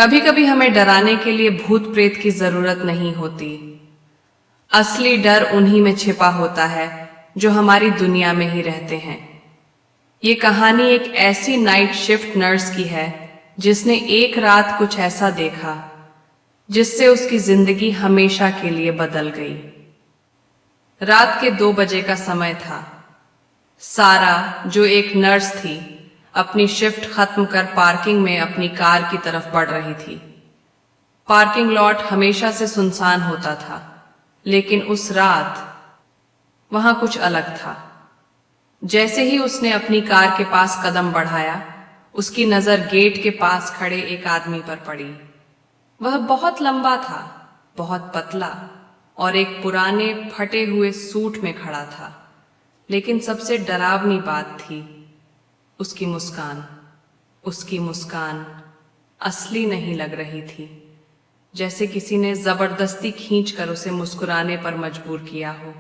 कभी कभी हमें डराने के लिए भूत प्रेत की जरूरत नहीं होती। असली डर उन्हीं में छिपा होता है जो हमारी दुनिया में ही रहते हैं। ये कहानी एक ऐसी नाइट शिफ्ट नर्स की है जिसने एक रात कुछ ऐसा देखा जिससे उसकी जिंदगी हमेशा के लिए बदल गई। रात के 2 बजे का समय था। सारा, जो एक नर्स थी, अपनी शिफ्ट खत्म कर पार्किंग में अपनी कार की तरफ बढ़ रही थी। पार्किंग लॉट हमेशा से सुनसान होता था, लेकिन उस रात वहां कुछ अलग था। जैसे ही उसने अपनी कार के पास कदम बढ़ाया, उसकी नजर गेट के पास खड़े एक आदमी पर पड़ी। वह बहुत लंबा था, बहुत पतला और एक पुराने फटे हुए सूट में खड़ा था। लेकिन सबसे डरावनी बात थी उसकी मुस्कान। उसकी मुस्कान असली नहीं लग रही थी, जैसे किसी ने जबरदस्ती खींचकर उसे मुस्कुराने पर मजबूर किया हो।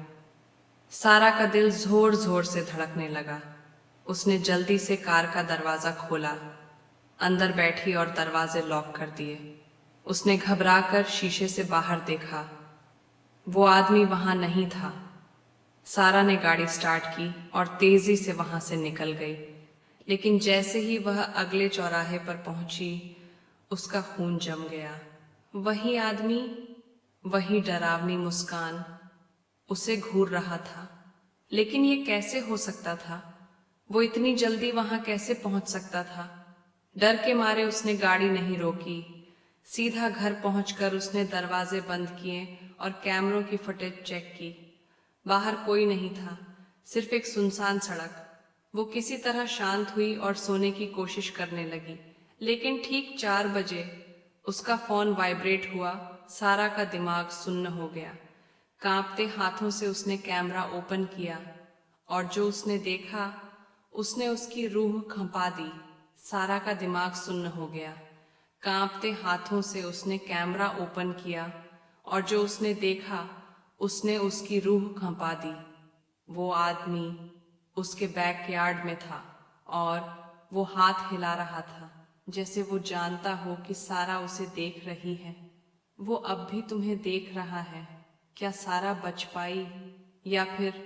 सारा का दिल जोर जोर से धड़कने लगा। उसने जल्दी से कार का दरवाजा खोला, अंदर बैठी और दरवाजे लॉक कर दिए। उसने घबराकर शीशे से बाहर देखा। वो आदमी वहां नहीं था। सारा ने गाड़ी स्टार्ट की और तेजी से वहां से निकल गई। लेकिन जैसे ही वह अगले चौराहे पर पहुंची, उसका खून जम गया। वही आदमी, वही डरावनी मुस्कान उसे घूर रहा था। लेकिन ये कैसे हो सकता था? वो इतनी जल्दी वहां कैसे पहुंच सकता था? डर के मारे उसने गाड़ी नहीं रोकी। सीधा घर पहुंचकर उसने दरवाजे बंद किए और कैमरों की फुटेज चेक की। बाहर कोई नहीं था, सिर्फ एक सुनसान सड़क। वो किसी तरह शांत हुई और सोने की कोशिश करने लगी। लेकिन ठीक 4 बजे उसका फोन वाइब्रेट हुआ। सारा का दिमाग सुन्न हो गया। कांपते हाथों से उसने कैमरा ओपन किया और जो उसने देखा, उसने उसकी रूह कंपा दी। सारा का दिमाग सुन्न हो गया। कांपते हाथों से उसने कैमरा ओपन किया और जो उसने देखा, उसने उसकी रूह कंपा दी। वो आदमी उसके बैकयार्ड में था और वो हाथ हिला रहा था, जैसे वो जानता हो कि सारा उसे देख रही है। वो अब भी तुम्हें देख रहा है। क्या सारा बच पाई? या फिर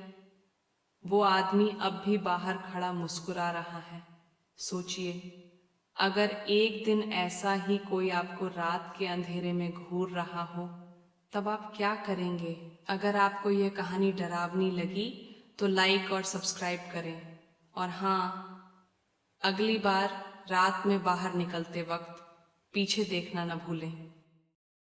वो आदमी अब भी बाहर खड़ा मुस्कुरा रहा है? सोचिए, अगर एक दिन ऐसा ही कोई आपको रात के अंधेरे में घूर रहा हो, तब आप क्या करेंगे? अगर आपको यह कहानी डरावनी लगी तो लाइक और सब्सक्राइब करें। और हाँ, अगली बार रात में बाहर निकलते वक्त पीछे देखना न भूलें।